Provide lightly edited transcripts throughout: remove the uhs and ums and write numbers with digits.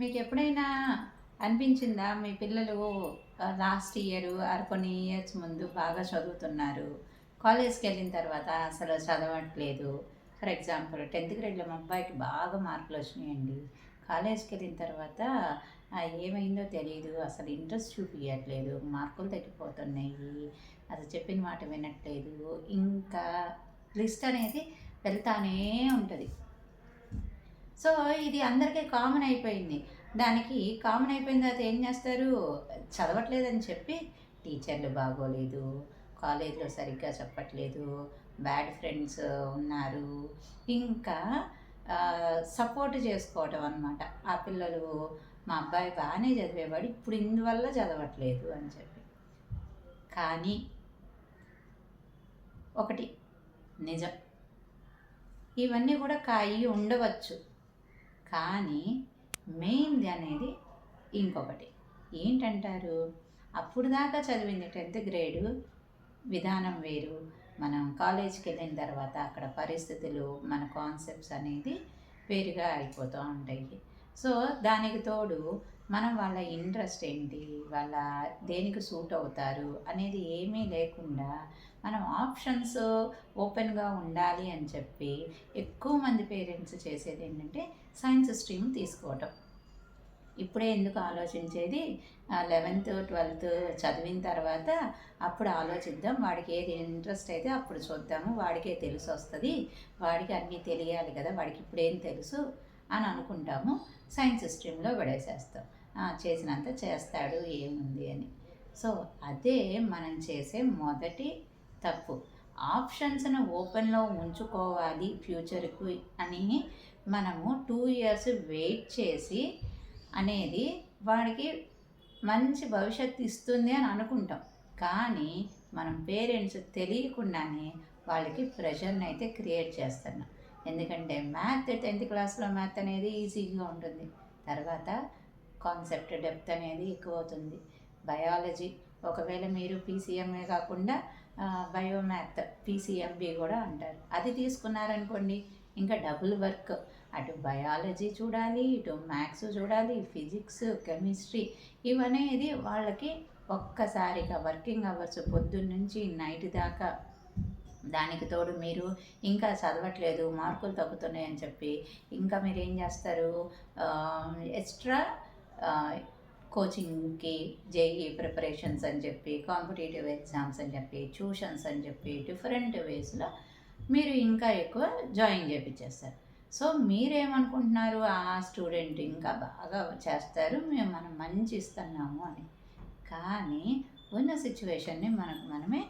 మీకు ఎప్పుడైనా అనిపించిందా మీ పిల్లలు లాస్ట్ ఇయర్ ఆర్ కొన్ని ఇయర్స్ ముందు బాగా చదువుతున్నారు, కాలేజ్కి వెళ్ళిన తర్వాత అసలు చదవట్లేదు? ఫర్ ఎగ్జాంపుల్ 10th గ్రేడ్లో మా అబ్బాయికి బాగా మార్కులు వచ్చినాయండి. కాలేజ్కి వెళ్ళిన తర్వాత ఏమైందో తెలియదు, అసలు ఇంట్రెస్ట్ చూపించట్లేదు, మార్కులు తగ్గిపోతున్నాయి, అసలు చెప్పిన మాట వినట్లేదు, ఇంకా లిస్ట్ అనేది వెళ్తానే ఉంటుంది. సో ఇది అందరికీ కామన్ అయిపోయింది. దానికి కామన్ అయిపోయిన తర్వాత ఏం చేస్తారు, చదవట్లేదని చెప్పి టీచర్లు బాగోలేదు, కాలేజ్లో సరిగ్గా చెప్పట్లేదు, బ్యాడ్ ఫ్రెండ్స్ ఉన్నారు, ఇంకా సపోర్ట్ చేసుకోవటం అనమాట. ఆ పిల్లలు మా అబ్బాయి బాగానే చదివేవాడు, ఇప్పుడు ఇందువల్ల చదవట్లేదు అని చెప్పి. కానీ ఒకటి నిజం, ఇవన్నీ కూడా అయ్యి ఉండవచ్చు, కానీ మెయిన్ది అనేది ఇంకొకటి ఏంటంటారు, అప్పుడు దాకా చదివింది 10th గ్రేడు విధానం వేరు, మనం కాలేజ్కి వెళ్ళిన తర్వాత అక్కడ పరిస్థితులు, మన కాన్సెప్ట్స్ అనేది వేరుగా అయిపోతూ ఉంటాయి. సో దానికి తోడు మనం వాళ్ళ ఇంట్రెస్ట్ ఏంటి, వాళ్ళ దేనికి సూట్ అవుతారు అనేది ఏమీ లేకుండా మనం ఆప్షన్స్ ఓపెన్గా ఉండాలి అని చెప్పి ఎక్కువ మంది పేరెంట్స్ చేసేది ఏంటంటే సైన్స్ స్ట్రీమ్ తీసుకోవటం. ఇప్పుడే ఎందుకు ఆలోచించేది, 11th 12th చదివిన తర్వాత అప్పుడు ఆలోచిద్దాం, వాడికి ఏది ఇంట్రెస్ట్ అయితే అప్పుడు చూద్దాము, వాడికే తెలిసి వస్తుంది, వాడికి అన్నీ తెలియాలి కదా, వాడికి ఇప్పుడేం తెలుసు అని అనుకుంటాము, సైన్స్ స్ట్రీమ్లో పడేసేస్తాం, చేసినంత చేస్తాడు ఏముంది అని. సో అదే మనం చేసే మొదటి తప్పు. ఆప్షన్స్ను ఓపెన్లో ఉంచుకోవాలి ఫ్యూచర్కి అని మనము 2 years వెయిట్ చేసి అనేది వాడికి మంచి భవిష్యత్తు ఇస్తుంది అని అనుకుంటాం, కానీ మనం పేరెంట్స్ తెలియకుండానే వాళ్ళకి ప్రెషర్ని అయితే క్రియేట్ చేస్తున్నాం. ఎందుకంటే మ్యాథ్ 10th క్లాస్లో మ్యాథ్ అనేది ఈజీగా ఉంటుంది, తర్వాత కాన్సెప్ట్ డెప్త్ అనేది ఎక్కువ అవుతుంది. బయాలజీ ఒకవేళ మీరు పీసీఎంఏ కాకుండా బయోమ్యాథ్ పీసీఎంబీ కూడా అంటారు, అది తీసుకున్నారనుకోండి ఇంకా డబుల్ వర్క్, అటు బయాలజీ చూడాలి, ఇటు మ్యాథ్స్ చూడాలి, ఫిజిక్స్ కెమిస్ట్రీ ఇవనేది వాళ్ళకి ఒక్కసారిగా వర్కింగ్ అవర్స్ పొద్దున్నుంచి నైట్ దాకా. దానికి తోడు మీరు ఇంకా చదవట్లేదు, మార్కులు తగ్గుతున్నాయని చెప్పి ఇంకా మీరు ఏం చేస్తారు, ఎక్స్ట్రా కోచింగ్కి, జేఈ ప్రిపరేషన్స్ అని చెప్పి, కాంపిటేటివ్ ఎగ్జామ్స్ అని చెప్పి, ట్యూషన్స్ అని చెప్పి డిఫరెంట్ వేస్లో మీరు ఇంకా ఎక్కువ జాయిన్ చేయించేస్తారు. సో మీరేమనుకుంటున్నారు, ఆ స్టూడెంట్ ఇంకా బాగా చేస్తారు, మనం మంచి ఇస్తున్నాము అని. కానీ ఉన్న సిచ్యువేషన్ని మనమే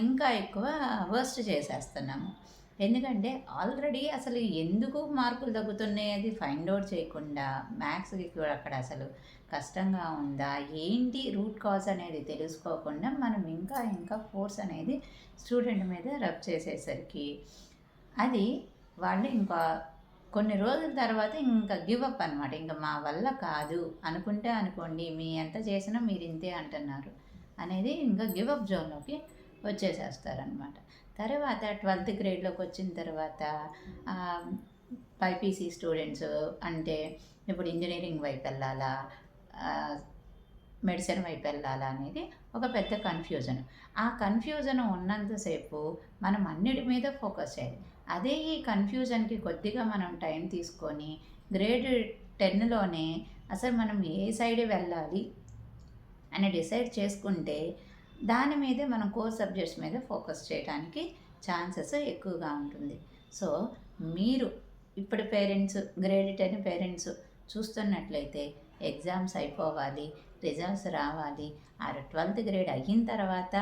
ఇంకా ఎక్కువ వర్స్ట్ చేసేస్తున్నాము. ఎందుకంటే ఆల్రెడీ అసలు ఎందుకు మార్కులు తగ్గుతున్నాయి అది ఫైండ్ అవుట్ చేయకుండా, మ్యాథ్స్కి కూడా అక్కడ అసలు కష్టంగా ఉందా ఏంటి రూట్ కాజ్ అనేది తెలుసుకోకుండా మనం ఇంకా ఫోర్స్ అనేది స్టూడెంట్ మీద రబ్ చేసేసరికి అది వాళ్ళు ఇంకా కొన్ని రోజుల తర్వాత ఇంకా గివప్ అనమాట, ఇంకా మా వల్ల కాదు అనుకుంటే అనుకోండి, మీ ఎంత చేసినా మీరు ఇంతే అంటున్నారు అనేది ఇంకా గివప్ జోన్లోకి వచ్చేసేస్తారనమాట. తర్వాత 12th గ్రేడ్లోకి వచ్చిన తర్వాత బైపీసీ స్టూడెంట్స్ అంటే ఇప్పుడు ఇంజనీరింగ్ వైపు వెళ్ళాలా, మెడిసిన్ వైపు వెళ్ళాలా అనేది ఒక పెద్ద కన్ఫ్యూజన్. ఆ కన్ఫ్యూజన్ ఉన్నంతసేపు మనం అన్నిటి మీద ఫోకస్ చేయాలి. అదే ఈ కన్ఫ్యూజన్కి కొద్దిగా మనం టైం తీసుకొని గ్రేడ్ 10లోనే అసలు మనం ఏ సైడ్ వెళ్ళాలి అని డిసైడ్ చేసుకుంటే దాని మీదే మనం కోర్ సబ్జెక్ట్స్ మీద ఫోకస్ చేయడానికి ఛాన్సెస్ ఎక్కువగా ఉంటుంది. సో మీరు ఇప్పుడు పేరెంట్స్ గ్రేడ్ 10 పేరెంట్స్ చూస్తున్నట్లయితే ఎగ్జామ్స్ అయిపోవాలి, రిజల్ట్స్ రావాలి, ఆ 12th గ్రేడ్ అయిన తర్వాత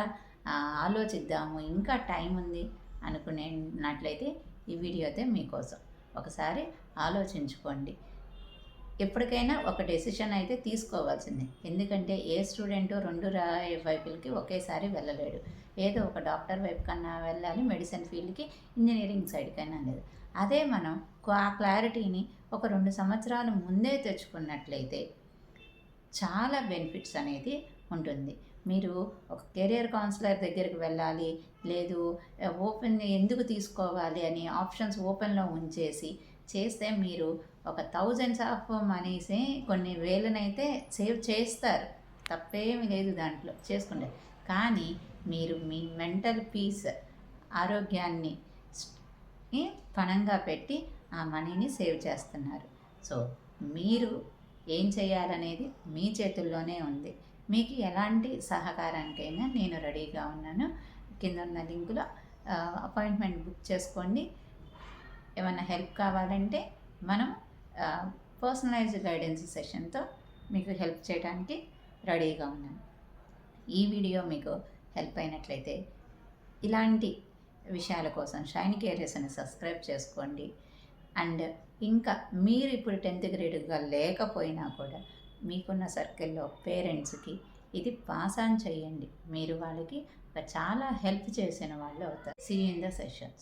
ఆలోచిద్దాము, ఇంకా టైం ఉంది అనుకునేటట్లయితే ఈ వీడియో అయితే మీకోసం. ఒకసారి ఆలోచించుకోండి. ఎప్పటికైనా ఒక డెసిషన్ అయితే తీసుకోవాల్సిందే, ఎందుకంటే ఏ స్టూడెంటు రెండు వైపులకి ఒకేసారి వెళ్ళలేడు, ఏదో ఒక డాక్టర్ వైపు కన్నా వెళ్ళాలి, మెడిసిన్ ఫీల్డ్కి, ఇంజనీరింగ్ సైడ్కైనా లేదు. అదే మనం ఆ క్లారిటీని ఒక 2 సంవత్సరాలు ముందే తెచ్చుకున్నట్లయితే చాలా బెనిఫిట్స్ అనేది ఉంటుంది. మీరు ఒక కెరియర్ కౌన్సిలర్ దగ్గరికి వెళ్ళాలి, లేదు ఓపెన్ ఎందుకు తీసుకోవాలి అని ఆప్షన్స్ ఓపెన్లో ఉంచేసి చేస్తే మీరు ఒక థౌజండ్స్ ఆఫ్ మనీసే కొన్ని వేలనైతే సేవ్ చేస్తారు, తప్పేమి లేదు దాంట్లో చేసుకుంటే. కానీ మీరు మీ మెంటల్ పీస్, ఆరోగ్యాన్ని పణంగా పెట్టి ఆ మనీని సేవ్ చేస్తున్నారు. సో మీరు ఏం చేయాలనేది మీ చేతుల్లోనే ఉంది. మీకు ఎలాంటి సహకారానికైనా నేను రెడీగా ఉన్నాను. కింద ఉన్న లింకులో అపాయింట్మెంట్ బుక్ చేసుకోండి. ఏమైనా హెల్ప్ కావాలంటే మనం పర్సనలైజ్డ్ గైడెన్స్ సెషన్తో మీకు హెల్ప్ చేయడానికి రెడీగా ఉన్నాను. ఈ వీడియో మీకు హెల్ప్ అయినట్లయితే ఇలాంటి విషయాల కోసం షైనీ కేరియర్స్ని సబ్స్క్రైబ్ చేసుకోండి. అండ్ ఇంకా మీరు ఇప్పుడు 10th గ్రేడ్గా లేకపోయినా కూడా మీకున్న సర్కిల్లో పేరెంట్స్కి ఇది పాస్ ఆన్ చేయండి. మీరు వాళ్ళకి చాలా హెల్ప్ చేసిన వాళ్ళు అవుతారు. See you in the sessions.